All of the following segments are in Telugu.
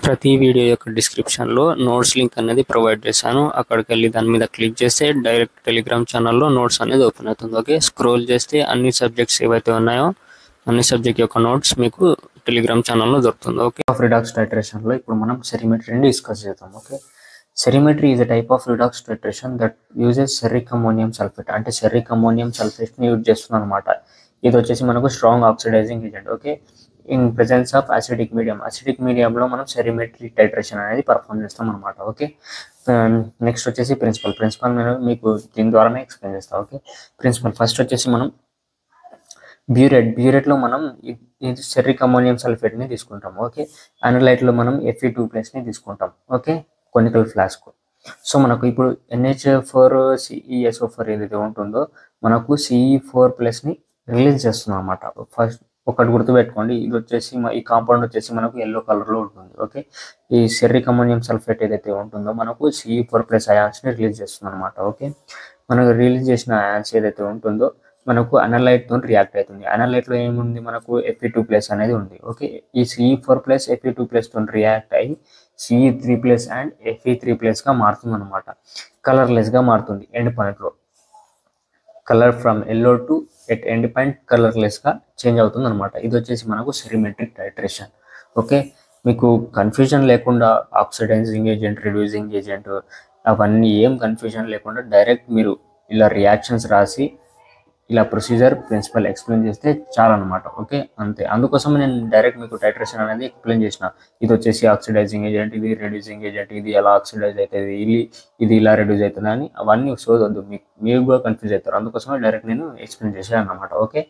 ప్రతి వీడియో యొక్క డిస్క్రిప్షన్లో నోట్స్ లింక్ అనేది ప్రొవైడ్ చేశాను. అక్కడికి వెళ్ళి దాని మీద క్లిక్ చేస్తే డైరెక్ట్ టెలిగ్రామ్ ఛానల్లో నోట్స్ అనేది ఓపెన్ అవుతుంది. ఓకే, స్క్రోల్ చేస్తే అన్ని సబ్జెక్ట్స్ ఏవైతే ఉన్నాయో అన్ని సబ్జెక్ట్ యొక్క నోట్స్ మీకు టెలిగ్రామ్ ఛానల్లో దొరుకుతుంది. ఓకే, రిడాక్స్ టైట్రేషన్లో ఇప్పుడు మనం సెరిమెట్రీని డిస్కస్ చేద్దాం. Okay, cerimetry is a type of redox titration that uses ceric ammonium sulphate. అంటే సెర్రిక్ అమోనియం సల్ఫేట్ని యూజ్ చేస్తున్నాం అనమాట. ఇది వచ్చేసి మనకు strong oxidising agent. Okay, in presence of acidic మీడియంలో మనం సెరిమెట్రీ టైట్రేషన్ అనేది పర్ఫామ్ చేస్తాం అనమాట. ఓకే, నెక్స్ట్ వచ్చేసి ప్రిన్సిపల్ నేను మీకు దీని ద్వారానే ఎక్స్ప్లెయిన్ చేస్తాను. ఓకే, ప్రిన్సిపల్ ఫస్ట్ వచ్చేసి మనం బ్యూరేట్లో మనం సెర్రిక్ అమోనియం సల్ఫేట్ని తీసుకుంటాం. ఓకే, అనలైట్లో మనం Fe2+ తీసుకుంటాం. Okay, conical flask. సో మనకు ఇప్పుడు NH4CeSO4 ఏదైతే ఉంటుందో మనకు Ce4+ రిలీజ్ చేస్తున్నాం అనమాట. ఫస్ట్ ఒకటి గుర్తుపెట్టుకోండి, ఇది వచ్చేసి ఈ కాంపౌండ్ వచ్చేసి మనకు ఎల్లో కలర్లో ఉంటుంది. ఓకే, ఈ సెర్రిక్ అమోనియం సల్ఫేట్ ఏదైతే ఉంటుందో మనకు Ce4+ అయాన్స్ని రిలీజ్ చేస్తుంది అనమాట. ఓకే, మనకు రిలీజ్ చేసిన అయాన్స్ ఏదైతే ఉంటుందో మనకు అనలైట్తో రియాక్ట్ అవుతుంది. అనలైట్లో ఏముంది, మనకు Fe2+ అనేది ఉంది. ఓకే, ఈ Ce4+ Fe2+తో రియాక్ట్ అయ్యి Ce3+ అండ్ Fe3+గా మారుతుంది అనమాట. కలర్లెస్గా మారుతుంది ఎండ్ పాయింట్లో. Colour from yellow to at end point కలర్లెస్గా చేంజ్ అవుతుంది అనమాట. ఇది వచ్చేసి మనకు సెరిమెట్రిక్ టైట్రేషన్. ఓకే, మీకు కన్ఫ్యూజన్ లేకుండా ఆక్సిడైజింగ్ ఏజెంట్, రిడ్యూసింగ్ ఏజెంట్ అవన్నీ ఏం కన్ఫ్యూజన్ లేకుండా డైరెక్ట్ మీరు ఇలా రియాక్షన్స్ రాసి ఇలా ప్రొసీజర్ ప్రిన్సిపల్ ఎక్స్ప్లెయిన్ చేస్తే చాలా అనమాట. ఓకే, అంతే. అందుకోసం నేను డైరెక్ట్ మీకు టైట్రేషన్ అనేది ఎక్స్ప్లెయిన్ చేసిన. ఇది వచ్చేసి ఆక్సిడైజింగ్ ఏజెంట్, ఇది రెడ్యూసింగ్ ఏజెంట్, ఇది ఎలా ఆక్సిడైజ్ అవుతుంది, ఇది ఇలా రెడ్యూస్ అవుతుంది అని అవన్నీ సోదొద్దు, మీరు కూడా కన్ఫ్యూజ్ అవుతారు. అందుకోసమే డైరెక్ట్ నేను ఎక్స్ప్లెయిన్ చేశాను అనమాట. ఓకే,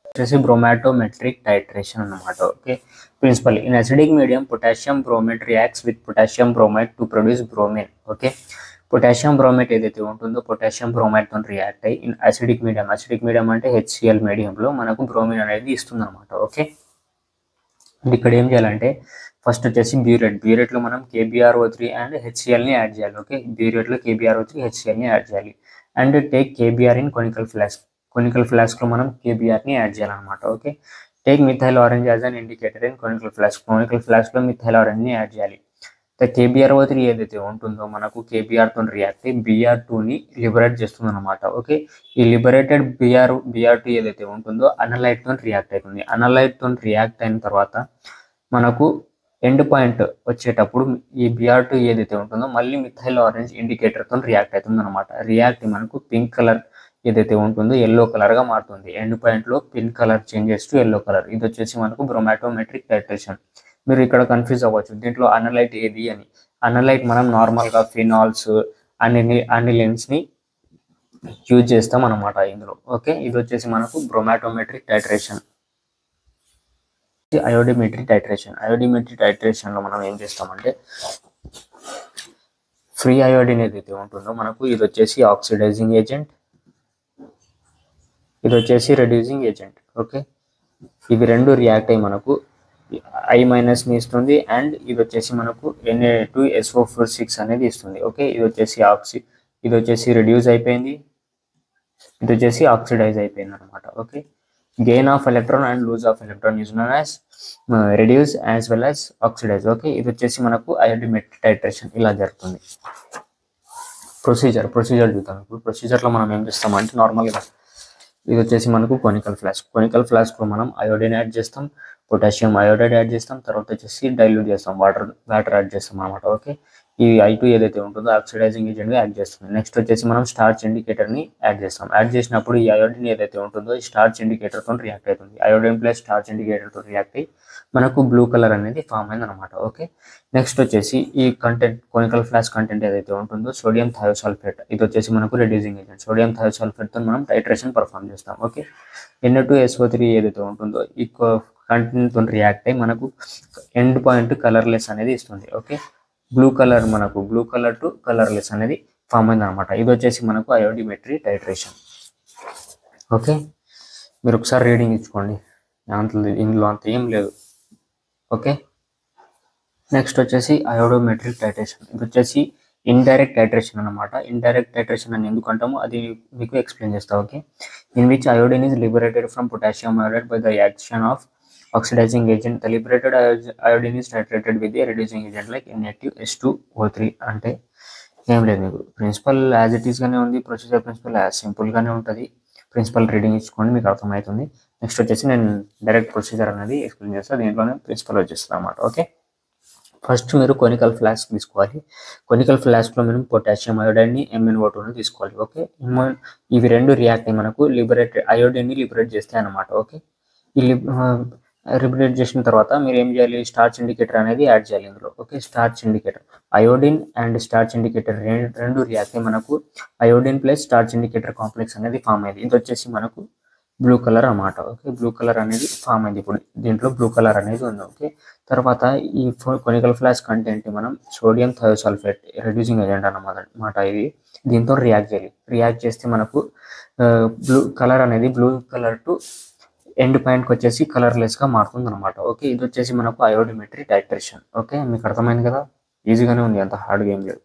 వచ్చేసి బ్రోమాటోమెట్రిక్ టైట్రేషన్ అనమాట. Okay, principle in acidic medium potassium bromate reacts with potassium bromide to produce bromine. Okay, potassium bromite ఏదైతే ఉంటుందో పొటాషియం బ్రోమైడ్తో రియాక్ట్ అయ్యి ఇన్ అసిడిక్ మీడియం అంటే HCl మీడియంలో మనకు బ్రోమిన్ అనేది ఇస్తుంది అనమాట. ఓకే, ఇక్కడ ఏం చేయాలంటే ఫస్ట్ వచ్చేసి బ్యూరేట్లో మనం KBrO3 అండ్ HClని యాడ్ చేయాలి. ఓకే, బ్యూరేట్లో KBrO3 HClని యాడ్ చేయాలి. And take KBr in conical ఫ్లాస్క్లో మనం KBrని యాడ్ చేయాలన్నమాట. Okay, take methyl orange as an indicator in conical ఫ్లాస్క్లో మిథైల్ ఆరెంజ్ని యాడ్ చేయాలి. KBrO3 ఏదైతే ఉంటుందో మనకు KBrతో రియాక్ట్ అయ్యి Br2ని లిబరేట్ చేస్తుంది అనమాట. ఓకే, ఈ లిబరేటెడ్ Br2 ఏదైతే ఉంటుందో అనలైట్తో రియాక్ట్ అవుతుంది. అనలైట్తో రియాక్ట్ అయిన తర్వాత మనకు ఎండ్ పాయింట్ వచ్చేటప్పుడు ఈ Br2 ఏదైతే ఉంటుందో మళ్ళీ మిథైల్ ఆరెంజ్ ఇండికేటర్తో రియాక్ట్ అవుతుంది అనమాట. రియాక్ట్ మనకు పింక్ కలర్ ఏదైతే ఉంటుందో ఎల్లో కలర్గా మారుతుంది. ఎండ్ పాయింట్లో pink colour changes to yellow colour. ఇది వచ్చేసి మనకు బ్రోమాటోమెట్రిక్ టైట్రేషన్. మీరు ఇక్కడ కన్ఫ్యూజ్ అవ్వచ్చు, దీంట్లో అనలైట్ ఏది అని. అనలైట్ మనం నార్మల్గా ఫినాల్స్ అనిలిన్స్ని యూజ్ చేస్తాం అనమాట ఇందులో. ఓకే, ఇది వచ్చేసి మనకు బ్రోమాటోమెట్రిక్ టైట్రేషన్. అయోడిమెట్రిక్ టైట్రేషన్లో మనం ఏం చేస్తామంటే ఫ్రీ అయోడిన్ ఏదైతే ఉంటుందో మనకు ఇది వచ్చేసి ఆక్సిడైజింగ్ ఏజెంట్, ఇది వచ్చేసి రెడ్యూసింగ్ ఏజెంట్. ఓకే, ఇవి రెండు రియాక్ట్ అయ్యి మనకు I- ఇస్తుంది అండ్ ఇది వచ్చేసి మనకు Na2SO4 అనేది ఇస్తుంది. ఓకే, ఇది వచ్చేసి రెడ్యూస్ అయిపోయింది, ఇది వచ్చేసి ఆక్సిడైజ్ అయిపోయింది అనమాట. Okay, gain of electron and lose of electron is known as reduce as well as oxidise. Okay, ఇది వచ్చేసి మనకు అయోడిమెట్రిక్ టైట్రేషన్ ఇలా జరుగుతుంది. ప్రొసీజర్ చూద్దాం. ఇప్పుడు ప్రొసీజర్లో మనం ఏం చేస్తామంటే నార్మల్గా ఇది వచ్చేసి మనకు కొనికల్ ఫ్లాస్క్లో మనం అయోడిన్ యాడ్ చేస్తాం, పొటాషియం అయోడైడ్ యాడ్ చేస్తాం, తర్వాత వచ్చేసి డైల్యూట్ చేస్తాం, వాటర్ యాడ్ చేస్తాం అనమాట. ఓకే, ఈ I2 ఏదైతే ఉంటుందో ఆక్సిడైజింగ్ ఏజెంట్గా యాడ్ చేస్తుంది. నెక్స్ట్ వచ్చేసి మనం స్టార్చ్ ఇండికేటర్ని యాడ్ చేస్తాం. యాడ్ చేసినప్పుడు ఈ అయోడిన్ ఏదైతే ఉంటుందో ఈ స్టార్చ్ ఇండికేటర్తో రియాక్ట్ అవుతుంది. అయోడిన్ ప్లస్ స్టార్చ్ ఇండికేటర్తో రియాక్ట్ అయ్యి మనకు బ్లూ కలర్ అనేది ఫామ్ అయింది అనమాట. ఓకే, నెక్స్ట్ వచ్చేసి ఈ కొనికల్ ఫ్లాస్క్ కంటెంట్ ఏదైతే ఉంటుందో సోడియం థయోసల్ఫేట్, ఇది వచ్చేసి మనకు రెడ్యూసింగ్ ఏజెంట్. సోడియం థయోసల్ఫేట్తో మనం టైట్రేషన్ పర్ఫామ్ చేస్తాం. ఓకే, Na2SO3 ఏదైతే ఉంటుందో ఈ కంటెంట్తో రియాక్ట్ అయ్యి మనకు ఎండ్ పాయింట్ కలర్లెస్ అనేది ఇస్తుంది. Okay, blue colour to colourless అనేది ఫామ్ అయింది అనమాట. ఇది వచ్చేసి మనకు అయోడిమెట్రీ టైట్రేషన్. ఓకే, మీరు ఒకసారి రీడింగ్ ఇచ్చుకోండి, ఇందులో అంత ఏం లేదు. ఓకే, నెక్స్ట్ వచ్చేసి అయోడోమెట్రిక్ టైట్రేషన్. ఇది వచ్చేసి ఇండైరెక్ట్ టైట్రేషన్ అనమాట. ఇండైరెక్ట్ టైట్రేషన్ అని ఎందుకంటామో అది మీకు ఎక్స్ప్లెయిన్ చేస్తా. Okay, in which iodine is liberated from potassium iodide by the action of oxidising agent the liberated iodine is nitrated with a reducing agent like inactive H2O3 అంటే ఏం లేదు మీకు ప్రిన్సిపల్ యాజ్ ఇట్ ఈస్గానే ఉంది, ప్రొసీజర్ ప్రిన్సిపల్ యాజ్ సింపుల్గానే ఉంటుంది. ప్రిన్సిపల్ రీడింగ్ ఇచ్చుకోండి మీకు అర్థమవుతుంది. నెక్స్ట్ వచ్చేసి నేను డైరెక్ట్ ప్రొసీజర్ అనేది ఎక్స్ప్లెయిన్ చేస్తాను, దీంట్లోనే ప్రిన్సిపల్ వచ్చేస్తుంది అన్నమాట. ఓకే, ఫస్ట్ మీరు కొనికల్ ఫ్లాస్క్ తీసుకోవాలి. కొనికల్ ఫ్లాస్క్లో మనం పొటాషియం అయోడైడ్ని MnO2ని తీసుకోవాలి. ఓకే, ఇవి రెండు రియాక్ట్ అయ్యి మనకు అయోడైన్ని లిబరేట్ చేస్తాయి అన్నమాట. ఓకే, ఈ లిబరేట్ చేసిన తర్వాత మీరు ఏం చేయాలి, స్టార్చ్ ఇండికేటర్ అనేది యాడ్ చేయాలి ఇందులో. Okay, starch indicator iodine and starch indicator రెండు రియాక్ట్ అయ్యి మనకు iodine plus starch indicator complex అనేది ఫామ్ అయింది. ఇది వచ్చేసి మనకు బ్లూ కలర్ అన్నమాట. ఓకే, బ్లూ కలర్ అనేది ఫామ్ అయింది. ఇప్పుడు దీంట్లో బ్లూ కలర్ అనేది ఉంది. ఓకే, తర్వాత ఈ కొనికల్ ఫ్లాస్క్ కంటెంట్ మనం సోడియం థయోసల్ఫేట్ రెడ్యూసింగ్ ఏజెంట్ అన్నమాట. ఇది దీంతో రియాక్ట్ చేయాలి. రియాక్ట్ చేస్తే మనకు బ్లూ కలర్ అనేది బ్లూ కలర్ టు ఎండ్ పాయింట్కి వచ్చేసి కలర్లెస్గా మారుతుంది అనమాట. ఓకే, ఇది వచ్చేసి మనకు అయోడిమెట్రీ టైట్రేషన్. ఓకే, మీకు అర్థమైంది కదా, ఈజీగానే ఉంది, అంత హార్డ్గా ఏం లేదు.